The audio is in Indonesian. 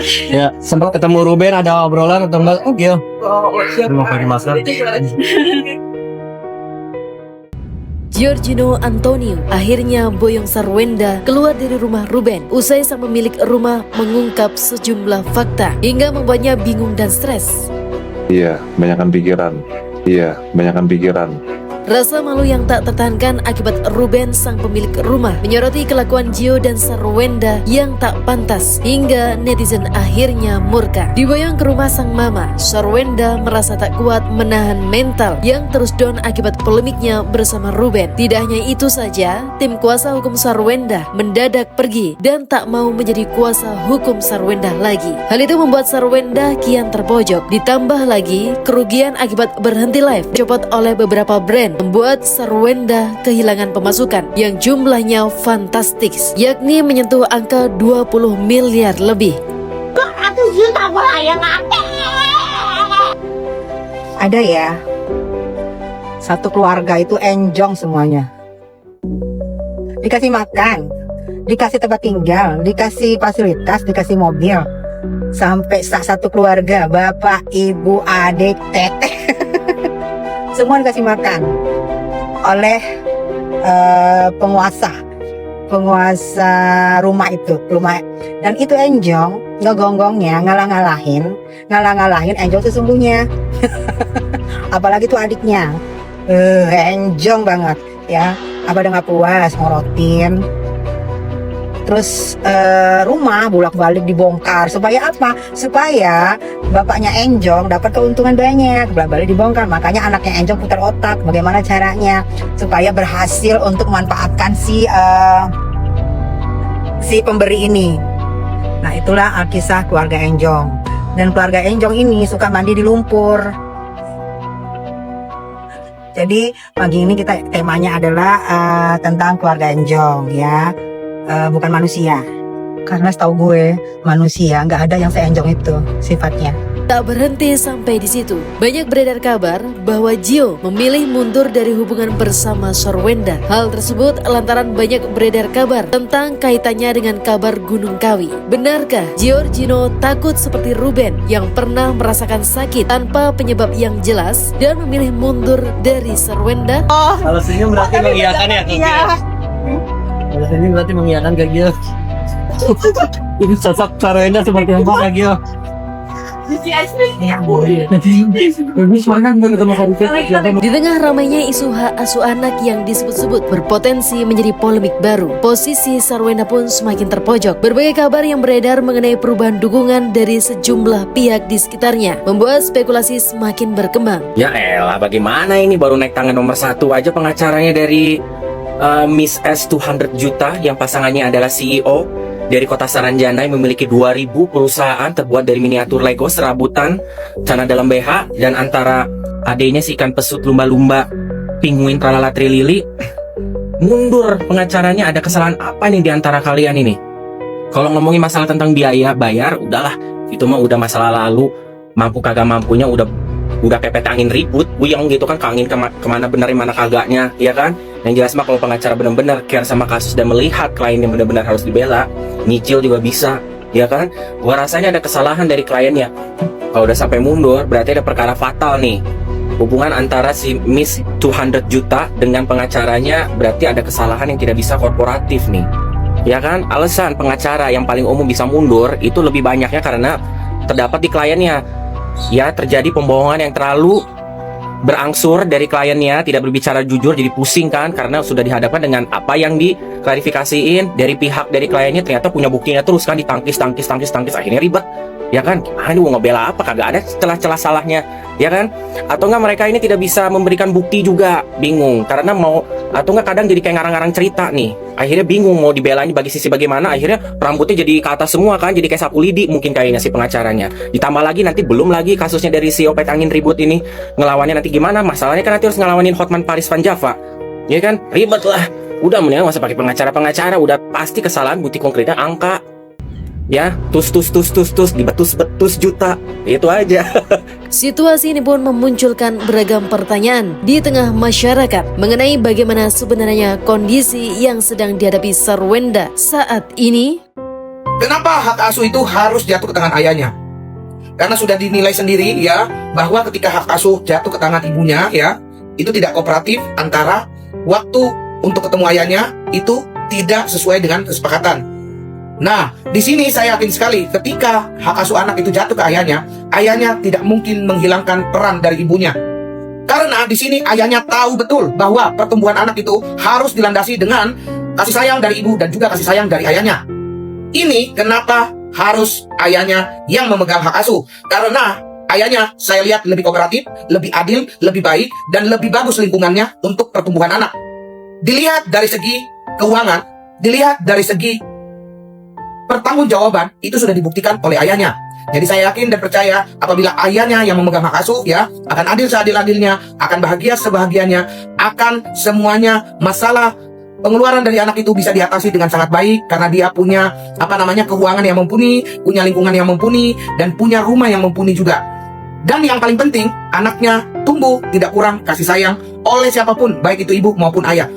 Ya, sempat ketemu Ruben, ada obrolan atau enggak? Oh, Gil. Siap. Mau pakai masker. Giorgino Antonio akhirnya boyong Sarwenda keluar dari rumah Ruben. Usai sang pemilik rumah mengungkap sejumlah fakta hingga membuatnya bingung dan stres. Iya, banyakkan pikiran. Iya, banyakkan pikiran. Rasa malu yang tak tertahankan akibat Ruben sang pemilik rumah menyoroti kelakuan Gio dan Sarwenda yang tak pantas hingga netizen akhirnya murka. Diboyong ke rumah sang mama, Sarwenda merasa tak kuat menahan mental yang terus down akibat polemiknya bersama Ruben. Tidak hanya itu saja, tim kuasa hukum Sarwenda mendadak pergi dan tak mau menjadi kuasa hukum Sarwenda lagi. Hal itu membuat Sarwenda kian terpojok. Ditambah lagi kerugian akibat berhenti live dicopot oleh beberapa brand membuat Sarwenda kehilangan pemasukan yang jumlahnya fantastis, yakni menyentuh angka 20 miliar lebih. 100 juta pula yang ada ya, satu keluarga itu enjong semuanya. Dikasih makan, dikasih tempat tinggal, dikasih fasilitas, dikasih mobil. Sampai satu keluarga, bapak, ibu, adik, teteh semua dikasih makan oleh penguasa rumah itu, dan itu enjong ngegonggongnya, ngalah-ngalahin enjong sesungguhnya. Apalagi tuh adiknya, enjong banget ya. Apa udah nggak puas ngorotin, terus rumah bolak-balik dibongkar supaya apa? Supaya bapaknya enjong dapat keuntungan banyak, bolak-balik dibongkar. Makanya anaknya enjong putar otak bagaimana caranya supaya berhasil untuk memanfaatkan si pemberi ini. Nah, itulah kisah keluarga enjong. Dan keluarga enjong ini suka mandi di lumpur. Jadi pagi ini temanya adalah tentang keluarga enjong ya. Bukan manusia, karena setahu gue manusia nggak ada yang seenjong itu sifatnya. Tak berhenti sampai di situ. Banyak beredar kabar bahwa Gio memilih mundur dari hubungan bersama Sarwenda. Hal tersebut lantaran banyak beredar kabar tentang kaitannya dengan kabar Gunung Kawi. Benarkah Giorgino takut seperti Ruben yang pernah merasakan sakit tanpa penyebab yang jelas dan memilih mundur dari Sarwenda? Kalau senyum berarti mengiyakan ya, Kak Gil. Kalau senyum berarti mengiyakan, Kak Gil. Ini sosok Sarwenda seperti apa, Kak Gil? Di tengah ramainya isu hak asuh anak yang disebut-sebut berpotensi menjadi polemik baru, posisi Sarwenda pun semakin terpojok. Berbagai kabar yang beredar mengenai perubahan dukungan dari sejumlah pihak di sekitarnya membuat spekulasi semakin berkembang. Ya elah, bagaimana ini baru naik tangan nomor 1 aja pengacaranya dari Miss S 200 juta yang pasangannya adalah CEO dari kota Saranjana yang memiliki 2000 perusahaan terbuat dari miniatur Lego, serabutan, celana dalam BH, dan antara adanya si ikan pesut, lumba-lumba, penguin, tralala trilili. Mundur pengacaranya, ada kesalahan apa nih di antara kalian ini? Kalau ngomongin masalah tentang biaya bayar, udahlah, itu mah udah masalah lalu. Mampu kagak mampunya udah pepet angin ribut, buyang gitu kan, angin kemana bener mana kagaknya, ya kan? Yang jelas mah kalau pengacara benar-benar care sama kasus dan melihat klien yang benar-benar harus dibela, nyicil juga bisa, ya kan? Gua rasanya ada kesalahan dari kliennya. Kalau udah sampai mundur, berarti ada perkara fatal nih. Hubungan antara si Miss 200 juta dengan pengacaranya berarti ada kesalahan yang tidak bisa korporatif nih. Ya kan? Alasan pengacara yang paling umum bisa mundur itu lebih banyaknya karena terdapat di kliennya. Ya, terjadi pembohongan yang terlalu berangsur dari kliennya, tidak berbicara jujur, jadi pusing kan karena sudah dihadapkan dengan apa yang diklarifikasiin dari pihak dari kliennya, ternyata punya buktinya terus kan, ditangkis akhirnya ribet, ya kan? Gimana nih mau ngebela apa, kagak ada celah-celah salahnya, ya kan? Atau enggak mereka ini tidak bisa memberikan bukti juga, bingung karena mau, atau enggak kadang jadi kayak ngarang-ngarang cerita nih, akhirnya bingung mau dibelanya bagi sisi bagaimana, akhirnya rambutnya jadi ke atas semua kan, jadi kayak sapu lidi mungkin kayaknya si pengacaranya. Ditambah lagi nanti belum lagi kasusnya dari si Opet Angin ribut ini, ngelawannya nanti gimana, masalahnya kan nanti harus ngelawanin Hotman Paris Van Java, ya kan? Ribet lah. Udah mendingan masa pakai pengacara, udah pasti kesalahan, bukti konkretnya angka, ya, dibetus juta, itu aja. Situasi ini pun memunculkan beragam pertanyaan di tengah masyarakat mengenai bagaimana sebenarnya kondisi yang sedang dihadapi Sarwenda saat ini. Kenapa hak asuh itu harus jatuh ke tangan ayahnya? Karena sudah dinilai sendiri ya, bahwa ketika hak asuh jatuh ke tangan ibunya ya, itu tidak kooperatif antara waktu untuk ketemu ayahnya itu tidak sesuai dengan kesepakatan. Nah, di sini saya yakin sekali ketika hak asuh anak itu jatuh ke ayahnya tidak mungkin menghilangkan peran dari ibunya. Karena di sini ayahnya tahu betul bahwa pertumbuhan anak itu harus dilandasi dengan kasih sayang dari ibu dan juga kasih sayang dari ayahnya. Ini kenapa harus ayahnya yang memegang hak asuh. Karena ayahnya saya lihat lebih kooperatif, lebih adil, lebih baik, dan lebih bagus lingkungannya untuk pertumbuhan anak. Dilihat dari segi keuangan, dilihat dari segi pertanggungjawaban, itu sudah dibuktikan oleh ayahnya. Jadi saya yakin dan percaya apabila ayahnya yang memegang hak asuh ya, akan adil seadil-adilnya, akan bahagia sebahagianya, akan semuanya masalah pengeluaran dari anak itu bisa diatasi dengan sangat baik karena dia punya keuangan yang mumpuni, punya lingkungan yang mumpuni, dan punya rumah yang mumpuni juga. Dan yang paling penting, anaknya tumbuh tidak kurang kasih sayang oleh siapapun, baik itu ibu maupun ayah.